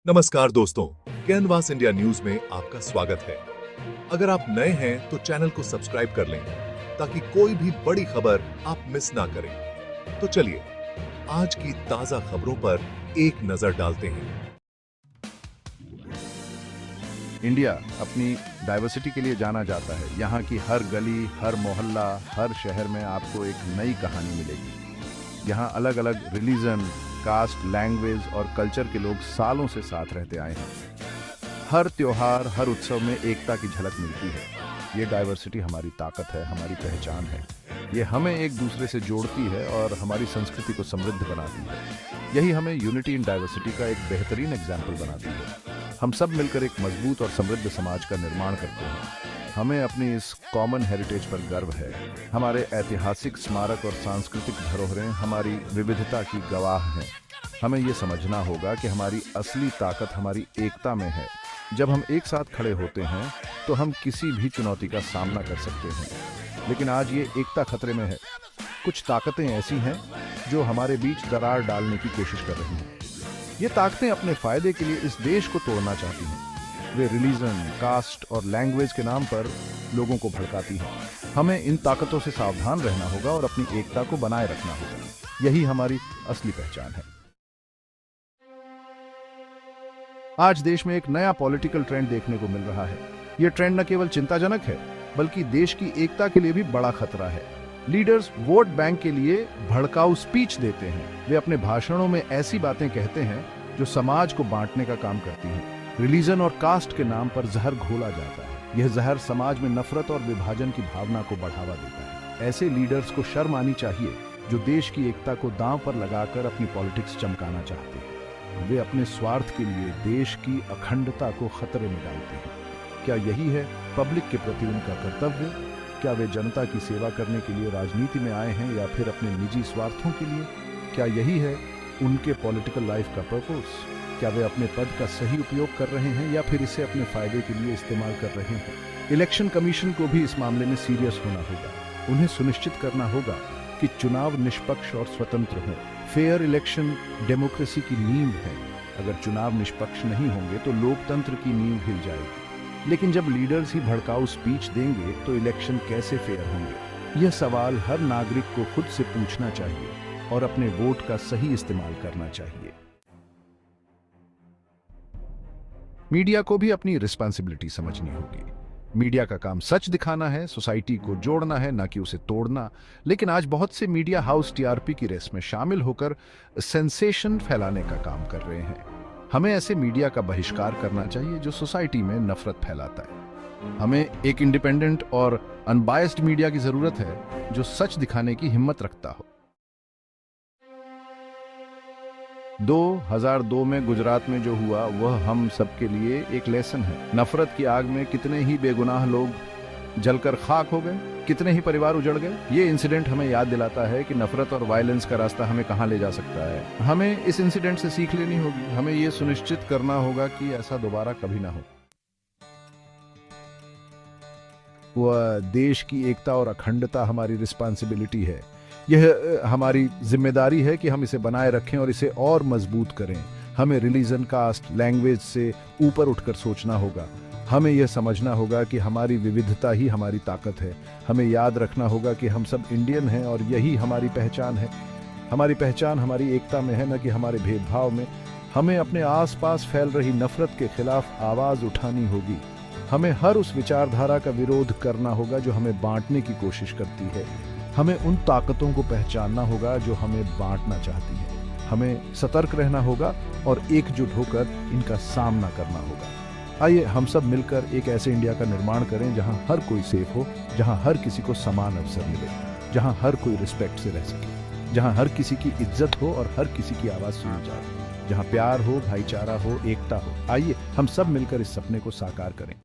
नमस्कार दोस्तों, canvas India news में आपका स्वागत है। अगर आप नए हैं तो चैनल को सब्सक्राइब कर लें ताकि कोई भी बड़ी खबर आप मिस ना करें। तो चलिए आज की ताजा खबरों पर एक नजर डालते हैं। इंडिया अपनी डाइवर्सिटी के लिए जाना जाता है। यहाँ की हर गली, हर मोहल्ला, हर शहर में आपको एक नई कहानी मिलेगी। यहाँ अलग अलग रिलीजन, कास्ट, लैंग्वेज और कल्चर के लोग सालों से साथ रहते आए हैं। हर त्योहार, हर उत्सव में एकता की झलक मिलती है। ये डाइवर्सिटी हमारी ताकत है, हमारी पहचान है। ये हमें एक दूसरे से जोड़ती है और हमारी संस्कृति को समृद्ध बनाती है। यही हमें यूनिटी इन डाइवर्सिटी का एक बेहतरीन एग्जाम्पल बनाती है। हम सब मिलकर एक मजबूत और समृद्ध समाज का निर्माण करते हैं। हमें अपनी इस कॉमन हेरिटेज पर गर्व है। हमारे ऐतिहासिक स्मारक और सांस्कृतिक धरोहरें हमारी विविधता की गवाह हैं। हमें ये समझना होगा कि हमारी असली ताकत हमारी एकता में है। जब हम एक साथ खड़े होते हैं तो हम किसी भी चुनौती का सामना कर सकते हैं। लेकिन आज ये एकता खतरे में है। कुछ ताकतें ऐसी हैं जो हमारे बीच दरार डालने की कोशिश कर रही हैं। ये ताकतें अपने फायदे के लिए इस देश को तोड़ना चाहती हैं। वे रिलीजन, कास्ट और लैंग्वेज के नाम पर लोगों को भड़काती हैं। हमें इन ताकतों से सावधान रहना होगा और अपनी एकता को बनाए रखना होगा। यही हमारी असली पहचान है। आज देश में एक नया पॉलिटिकल ट्रेंड देखने को मिल रहा है। यह ट्रेंड न केवल चिंताजनक है बल्कि देश की एकता के लिए भी बड़ा खतरा है। लीडर्स वोट बैंक के लिए भड़काऊ स्पीच देते हैं। वे अपने भाषणों में ऐसी बातें कहते हैं जो समाज को बांटने का काम करती हैं। रिलीजन और कास्ट के नाम पर जहर घोला जाता है। यह जहर समाज में नफरत और विभाजन की भावना को बढ़ावा देता है। ऐसे लीडर्स को शर्म आनी चाहिए जो देश की एकता को दांव पर लगाकर अपनी पॉलिटिक्स चमकाना चाहते हैं। वे अपने स्वार्थ के लिए देश की अखंडता को खतरे में डालते हैं। क्या यही है पब्लिक के प्रति उनका कर्तव्य? क्या वे जनता की सेवा करने के लिए राजनीति में आए हैं या फिर अपने निजी स्वार्थों के लिए? क्या यही है उनके पॉलिटिकल लाइफ का पर्पस? क्या वे अपने पद का सही उपयोग कर रहे हैं या फिर इसे अपने फायदे के लिए इस्तेमाल कर रहे हैं? इलेक्शन कमीशन को भी इस मामले में सीरियस होना होगा। उन्हें सुनिश्चित करना होगा कि चुनाव निष्पक्ष और स्वतंत्र हों। फेयर इलेक्शन डेमोक्रेसी की नींव है। अगर चुनाव निष्पक्ष नहीं होंगे तो लोकतंत्र की नींव हिल जाएगी। लेकिन जब लीडर्स ही भड़काऊ स्पीच देंगे तो इलेक्शन कैसे फेयर होंगे? यह सवाल हर नागरिक को खुद से पूछना चाहिए और अपने वोट का सही इस्तेमाल करना चाहिए। मीडिया को भी अपनी रिस्पांसिबिलिटी समझनी होगी। मीडिया का काम सच दिखाना है, सोसाइटी को जोड़ना है, ना कि उसे तोड़ना। लेकिन आज बहुत से मीडिया हाउस टीआरपी की रेस में शामिल होकर सेंसेशन फैलाने का काम कर रहे हैं। हमें ऐसे मीडिया का बहिष्कार करना चाहिए जो सोसाइटी में नफरत फैलाता है। हमें एक इंडिपेंडेंट और अनबायस्ड मीडिया की जरूरत है जो सच दिखाने की हिम्मत रखता हो। 2002 में गुजरात में जो हुआ वह हम सबके लिए एक लेसन है। नफरत की आग में कितने ही बेगुनाह लोग जलकर खाक हो गए, कितने ही परिवार उजड़ गए। ये इंसिडेंट हमें याद दिलाता है कि नफरत और वायलेंस का रास्ता हमें कहां ले जा सकता है। हमें इस इंसिडेंट से सीख लेनी होगी। हमें यह सुनिश्चित करना होगा कि ऐसा दोबारा कभी ना हो। वह देश की एकता और अखंडता हमारी रिस्पांसिबिलिटी है। यह हमारी जिम्मेदारी है कि हम इसे बनाए रखें और इसे और मजबूत करें। हमें रिलीजन, कास्ट, लैंग्वेज से ऊपर उठकर सोचना होगा। हमें यह समझना होगा कि हमारी विविधता ही हमारी ताकत है। हमें याद रखना होगा कि हम सब इंडियन हैं और यही हमारी पहचान है। हमारी पहचान हमारी एकता में है, न कि हमारे भेदभाव में। हमें अपने आसपास फैल रही नफरत के खिलाफ आवाज उठानी होगी। हमें हर उस विचारधारा का विरोध करना होगा जो हमें बांटने की कोशिश करती है। हमें उन ताकतों को पहचानना होगा जो हमें बांटना चाहती है। हमें सतर्क रहना होगा और एकजुट होकर इनका सामना करना होगा। आइए हम सब मिलकर एक ऐसे इंडिया का निर्माण करें जहां हर कोई सेफ हो, जहां हर किसी को समान अवसर मिले, जहां हर कोई रिस्पेक्ट से रह सके, जहां हर किसी की इज्जत हो और हर किसी की आवाज सुनी जाए, जहां प्यार हो, भाईचारा हो, एकता हो। आइए हम सब मिलकर इस सपने को साकार करें।